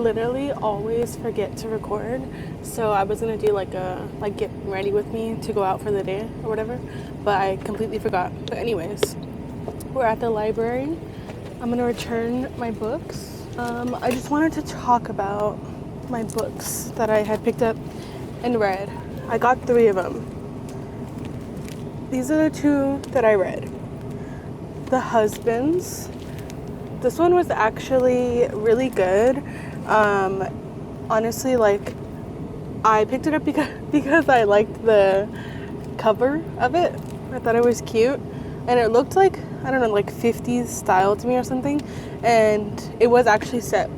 literally always forget to record, so I was gonna do like get ready with me to go out for the day or whatever, but I completely forgot. But anyways, we're at the library. I'm gonna return my books. I just wanted to talk about my books that I had picked up and read. I got 3 of them. These are the 2 that I read. The Husbands. This one was actually really good. Honestly, like, I picked it up because I liked the cover of it. I thought it was cute. And it looked like, I don't know, like 50s style to me or something. And it was actually set,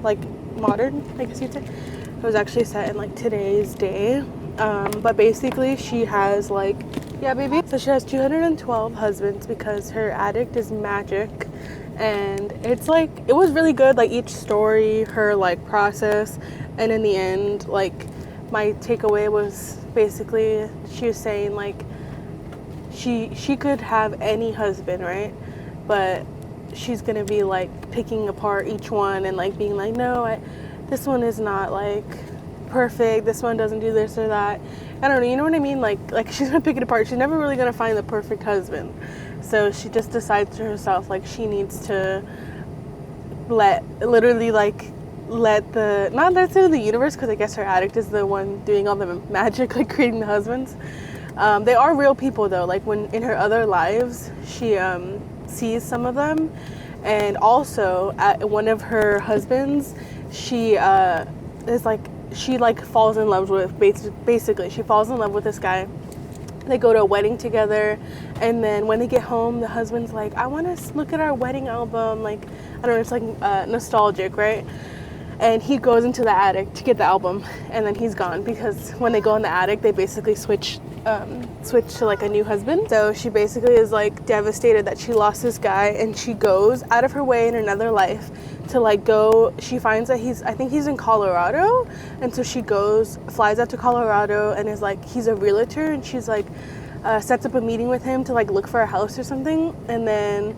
like, modern, I guess you'd say. It was actually set in, like, today's day. But basically, she has, like, yeah, baby. So she has 212 husbands because her addict is magic. And it's like, it was really good, like each story, her like process, and in the end, like my takeaway was basically she was saying like she could have any husband, right? But she's gonna be like picking apart each one and like being like, no, this one is not like perfect, this one doesn't do this or that. I don't know, you know what I mean? Like she's gonna pick it apart. She's never really gonna find the perfect husband. So she just decides to herself, like, she needs to let the, not necessarily the universe, because I guess her addict is the one doing all the magic, like creating the husbands. They are real people though, like when in her other lives, she sees some of them. And also at one of her husbands, she is like, she like falls in love with, basically she falls in love with this guy. They go to a wedding together, and then when they get home, the husband's like, I want to look at our wedding album, like, I don't know, it's like nostalgic, right? And he goes into the attic to get the album, and then he's gone, because when they go in the attic, they basically switch to like a new husband. So she basically is like devastated that she lost this guy, and she goes out of her way in another life to like go, she finds that I think he's in Colorado, and so she flies out to Colorado and is like, he's a realtor, and she's like sets up a meeting with him to like look for a house or something. And then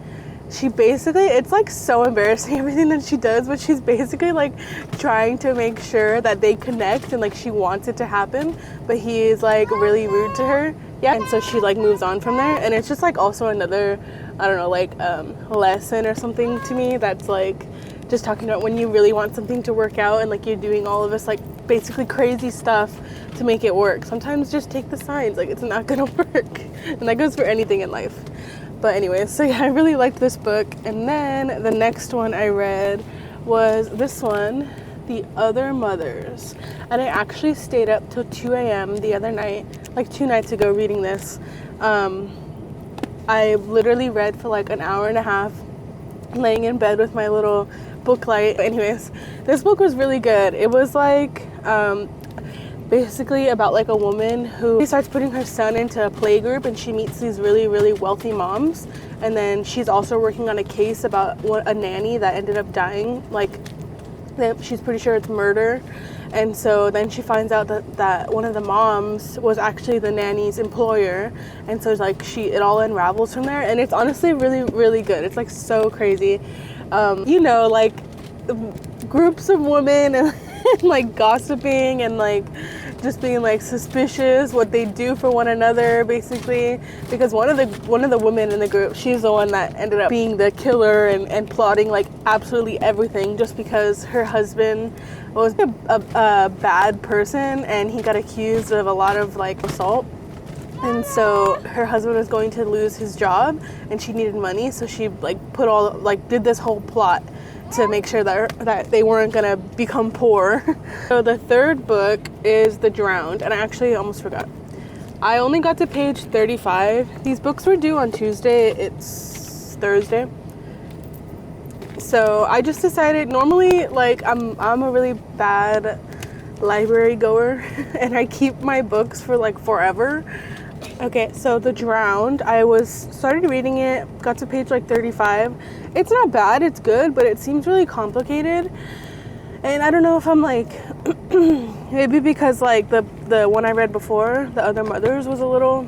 she basically, it's like so embarrassing everything that she does, but she's basically like trying to make sure that they connect, and like she wants it to happen, but he is like really rude to her. Yeah, and so she like moves on from there, and it's just like also another, I don't know, like lesson or something to me that's like just talking about when you really want something to work out and like you're doing all of this like basically crazy stuff to make it work. Sometimes just take the signs, like it's not gonna work. And that goes for anything in life. But anyways, so yeah, I really liked this book. And then the next one I read was this one, The Other Mothers. And I actually stayed up till 2 a.m. the other night, like 2 nights ago, reading this. I literally read for like an hour and a half, laying in bed with my little book light. Anyways, this book was really good. It was like basically about like a woman who starts putting her son into a play group, and she meets these really, really wealthy moms. And then she's also working on a case about a nanny that ended up dying. Like, she's pretty sure it's murder. And so then she finds out that one of the moms was actually the nanny's employer. And so it's like it all unravels from there. And it's honestly really, really good. It's like so crazy. You know, like groups of women and like gossiping and like just being like suspicious what they do for one another, basically, because one of the women in the group, she's the one that ended up being the killer and plotting like absolutely everything, just because her husband was a bad person and he got accused of a lot of like assault. And so her husband was going to lose his job and she needed money, so she like did this whole plot to make sure that they weren't gonna become poor. So the third book is The Drowned, and I actually almost forgot. I only got to page 35. These books were due on Tuesday. It's Thursday. So I just decided, normally like I'm a really bad library goer and I keep my books for like forever. Okay, so The Drowned, I started reading it, got to page like 35. It's not bad, it's good, but it seems really complicated. And I don't know if I'm like, maybe because like the one I read before, The Other Mothers, was a little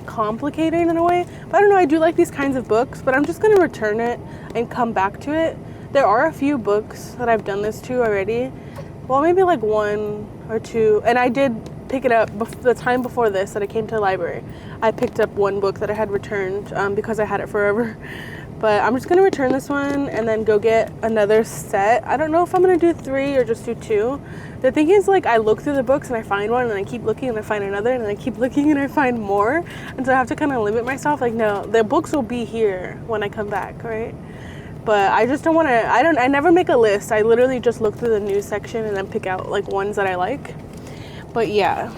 complicated in a way. But I don't know, I do like these kinds of books, but I'm just going to return it and come back to it There are a few books that I've done this to already. Well, maybe like 1 or 2. And I did pick it up the time before this that I came to the library. I picked up 1 book that I had returned because I had it forever. But I'm just going to return this one and then go get another set. I don't know if I'm going to do 3 or just do 2. The thing is, like, I look through the books and I find one and I keep looking and I find another and then I keep looking and I find more. And so I have to kind of limit myself. Like, no, the books will be here when I come back, right? But I just don't want to, I never make a list. I literally just look through the news section and then pick out, like, ones that I like. But yeah.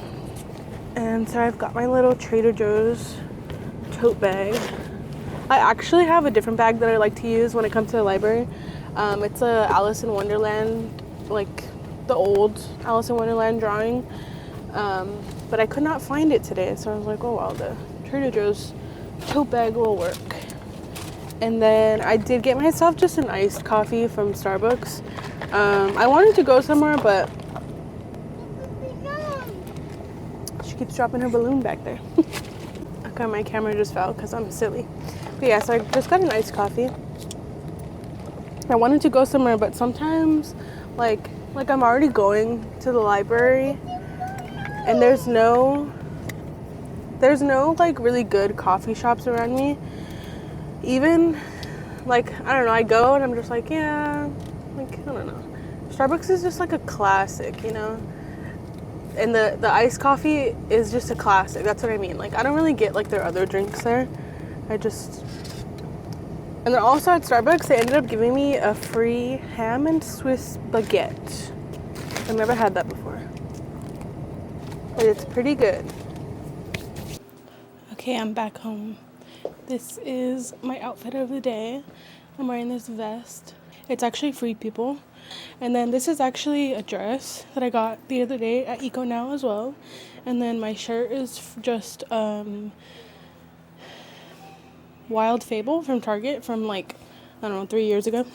And so I've got my little Trader Joe's tote bag. I actually have a different bag that I like to use when I come to the library. It's a Alice in Wonderland, like the old Alice in Wonderland drawing. But I could not find it today, so I was like, oh well, the Trader Joe's tote bag will work. And then I did get myself just an iced coffee from Starbucks. I wanted to go somewhere, but she keeps dropping her balloon back there. Okay, my camera just fell because I'm silly. But yeah, so I just got an iced coffee. I wanted to go somewhere, but sometimes, like I'm already going to the library, and there's no like really good coffee shops around me. Even, like, I don't know, I go and I'm just like, yeah, like, I don't know. Starbucks is just like a classic, you know? And the iced coffee is just a classic. That's what I mean. Like, I don't really get, like, their other drinks there. And then also at Starbucks, they ended up giving me a free ham and Swiss baguette. I've never had that before. But it's pretty good. Okay, I'm back home. This is my outfit of the day. I'm wearing this vest. It's actually Free People. And then this is actually a dress that I got the other day at Eco Now as well. And then my shirt is just Wild Fable from Target from, like, I don't know, 3 years ago.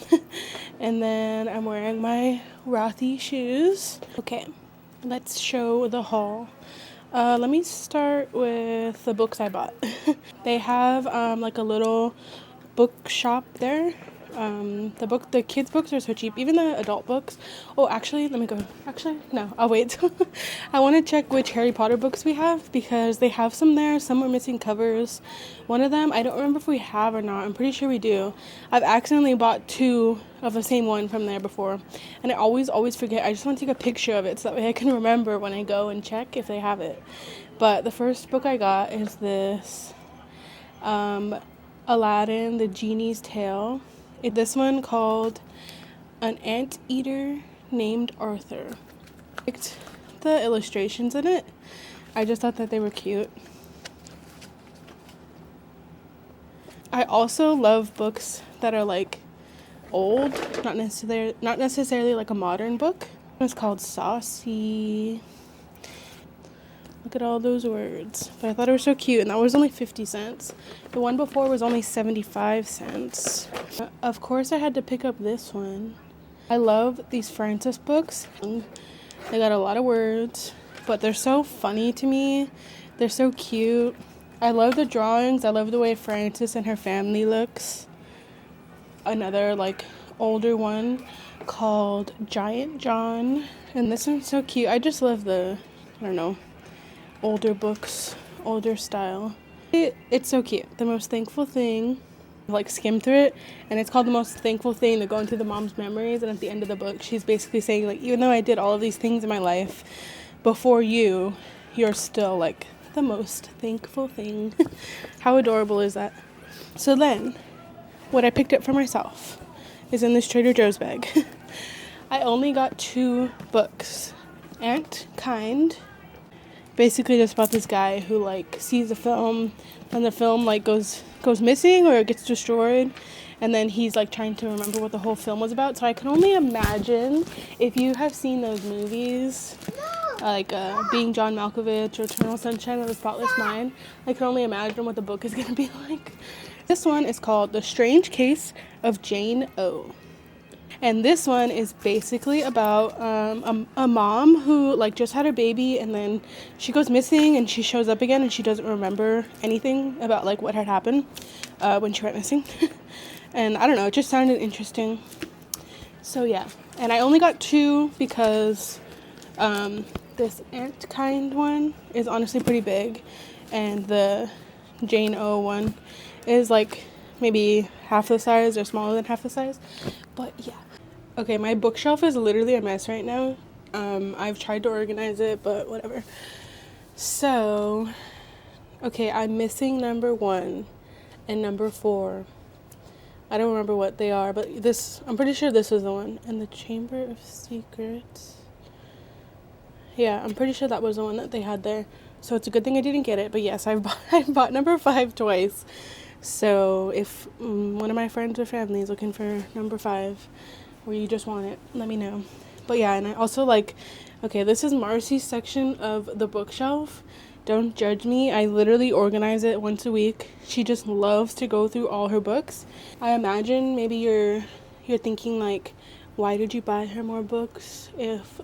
And then I'm wearing my Rothy shoes. Okay, let's show the haul. Let me start with the books I bought. They have like a little bookshop there. The kids' books are so cheap, even the adult books. Oh, actually, let me go. Actually, no, I'll wait. I want to check which Harry Potter books we have because they have some there. Some are missing covers. One of them, I don't remember if we have or not. I'm pretty sure we do. I've accidentally bought 2 of the same one from there before, and I always forget. I just want to take a picture of it so that way I can remember when I go and check if they have it. But the first book I got is this Aladdin, the Genie's Tale. This one called An Anteater Named Arthur. I liked the illustrations in it. I just thought that they were cute. I also love books that are like old, not necessarily like a modern book. It's called Saucy. Look at all those words. But I thought it was so cute, and that was only 50 cents. The one before was only 75 cents. Of course, I had to pick up this one. I love these Frances books. They got a lot of words, but they're so funny to me. They're so cute. I love the drawings. I love the way Frances and her family looks. Another, like, older one called Giant John. And this one's so cute. I just love the, I don't know, older books, older style. It's so cute. The Most Thankful Thing. Like, skim through it, and it's called The Most Thankful Thing. They're going through the mom's memories, and at the end of the book, she's basically saying, like, even though I did all of these things in my life before you, you're still, like, the most thankful thing. How adorable is that? So then, what I picked up for myself is in this Trader Joe's bag. I only got 2 books. Aunt Kind. Basically just about this guy who, like, sees a film, and the film, like, goes missing or it gets destroyed, and then he's, like, trying to remember what the whole film was about. So I can only imagine, if you have seen those movies, like Being John Malkovich or Eternal Sunshine of the Spotless Mind, I can only imagine what the book is going to be like. This one is called The Strange Case of Jane O. And this one is basically about a mom who, like, just had her baby, and then she goes missing, and she shows up again, and she doesn't remember anything about, like, what had happened when she went missing. And I don't know, it just sounded interesting. So yeah, and I only got 2 because this ant kind one is honestly pretty big, and the Jane O one is like maybe half the size or smaller than half the size. But yeah. Okay, my bookshelf is literally a mess right now. I've tried to organize it, but whatever. So, okay, I'm missing number 1 and number 4. I don't remember what they are, but I'm pretty sure this was the one. And the Chamber of Secrets. Yeah, I'm pretty sure that was the one that they had there. So it's a good thing I didn't get it. But yes, I've bought number 5 twice. So if one of my friends or family is looking for number 5, or you just want it, let me know. But yeah, and I also okay, this is Marcy's section of the bookshelf. Don't judge me. I literally organize it once a week. She just loves to go through all her books. I imagine maybe you're thinking like, why did you buy her more books if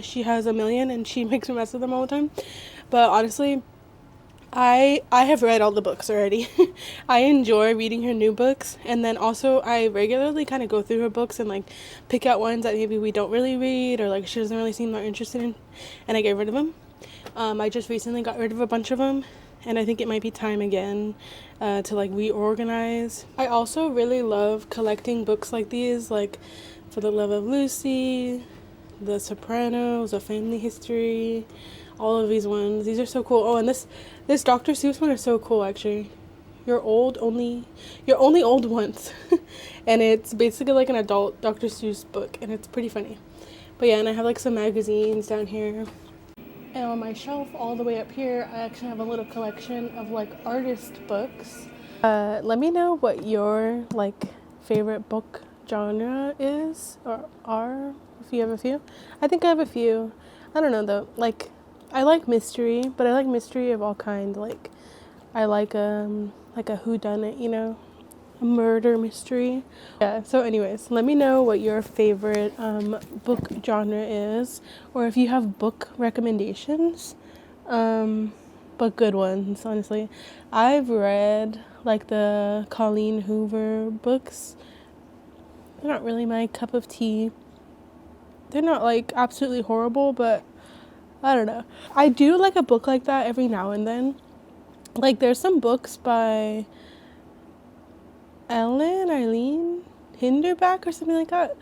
she has a million and she makes a mess of them all the time? But honestly, I have read all the books already. I enjoy reading her new books, and then also I regularly kind of go through her books and like pick out ones that maybe we don't really read or like she doesn't really seem that interested in, and I get rid of them. I just recently got rid of a bunch of them, and I think it might be time again to like reorganize. I also really love collecting books like these, like For the Love of Lucy, The Sopranos, A Family History, all of these ones. These are so cool. Oh, and this Dr. Seuss one is so cool, actually. You're only old once. And it's basically like an adult Dr. Seuss book, and it's pretty funny. But yeah, and I have like some magazines down here. And on my shelf all the way up here, I actually have a little collection of like artist books. Let me know what your like favorite book genre is or are, if you have a few. I think I have a few. I don't know though. Like I like mystery, but I like mystery of all kinds. Like I like a whodunit, you know, a murder mystery. Yeah, so anyways, let me know what your favorite book genre is, or if you have book recommendations, but good ones, honestly. I've read like the Colleen Hoover books. They're not really my cup of tea. They're not like absolutely horrible, but I don't know. I do like a book like that every now and then. Like there's some books by Eileen Hinderback or something like that.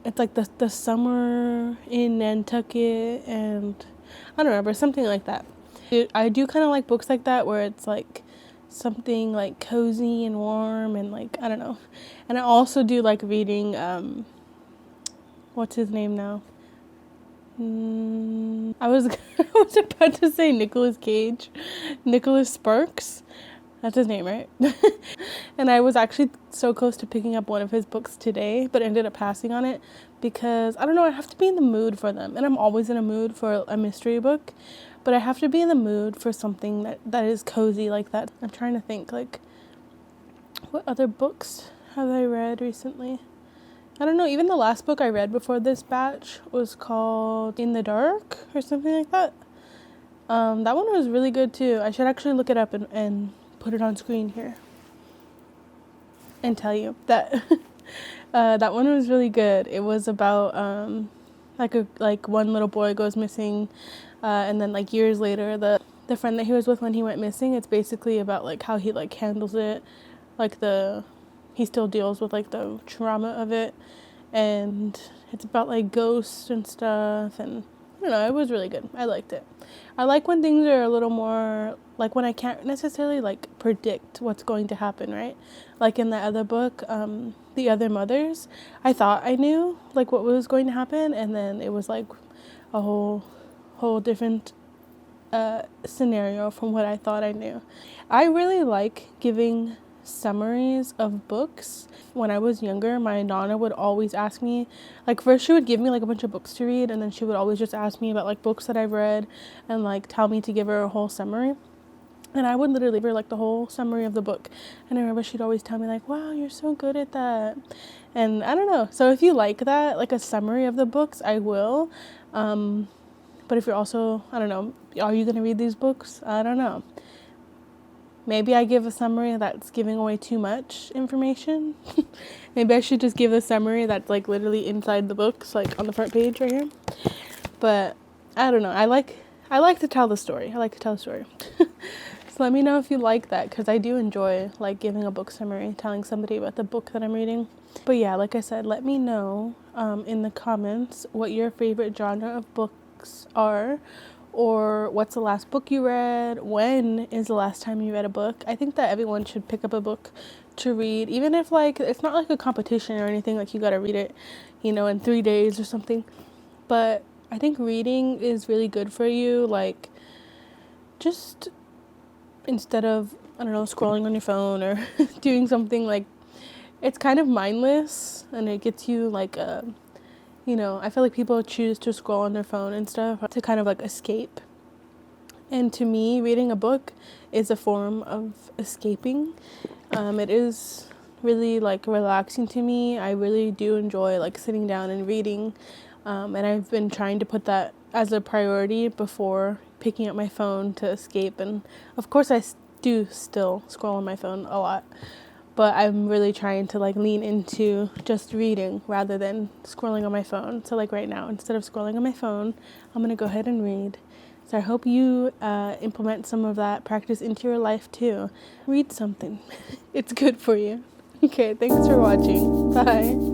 It's like the summer in Nantucket, and I don't remember, something like that. I do kind of like books like that where it's like something like cozy and warm and like I don't know. And I also do like reading what's his name now? I was about to say Nicolas Cage. Nicholas Sparks. That's his name, right? And I was actually so close to picking up one of his books today, but ended up passing on it because, I don't know, I have to be in the mood for them. And I'm always in a mood for a mystery book, but I have to be in the mood for something that is cozy like that. I'm trying to think, like, what other books have I read recently? I don't know, even the last book I read before this batch was called In the Dark or something like that. That one was really good too. I should actually look it up and put it on screen here and tell you that that one was really good. It was about like one little boy goes missing, and then like years later the friend that he was with when he went missing, it's basically about like how he like handles it, like he still deals with like the trauma of it, and it's about like ghosts and stuff, and I don't know, it was really good. I liked it. I like when things are a little more, like when I can't necessarily like predict what's going to happen, right? Like in the other book, The Other Mothers, I thought I knew like what was going to happen, and then it was like a whole different scenario from what I thought I knew. I really like giving summaries of books. When I was younger, my nana would always ask me, like first she would give me like a bunch of books to read, and then she would always just ask me about like books that I've read and like tell me to give her a whole summary. And I would literally give her like the whole summary of the book. And I remember she'd always tell me like, wow, you're so good at that. And I don't know. So if you like that, like a summary of the books, I will. But if you're also, I don't know, are you going to read these books? I don't know. Maybe I give a summary that's giving away too much information. Maybe I should just give a summary that's like literally inside the books, like on the front page right here. But I don't know. I like to tell the story. So let me know if you like that, because I do enjoy like giving a book summary, telling somebody about the book that I'm reading. But yeah, like I said, let me know in the comments what your favorite genre of books are, or what's the last book you read, when is the last time you read a book. I think that everyone should pick up a book to read, even if like it's not like a competition or anything, like you gotta read it, in 3 days or something. But I think reading is really good for you, like just instead of, I don't know, scrolling on your phone or doing something like, it's kind of mindless, and it gets you like I feel like people choose to scroll on their phone and stuff to kind of like escape. And to me, reading a book is a form of escaping. It is really like relaxing to me. I really do enjoy like sitting down and reading. And I've been trying to put that as a priority before picking up my phone to escape. And of course I do still scroll on my phone a lot, but I'm really trying to like lean into just reading rather than scrolling on my phone. So like right now, instead of scrolling on my phone, I'm going to go ahead and read. So I hope you implement some of that practice into your life too. Read something. It's good for you. Okay, thanks for watching. Bye.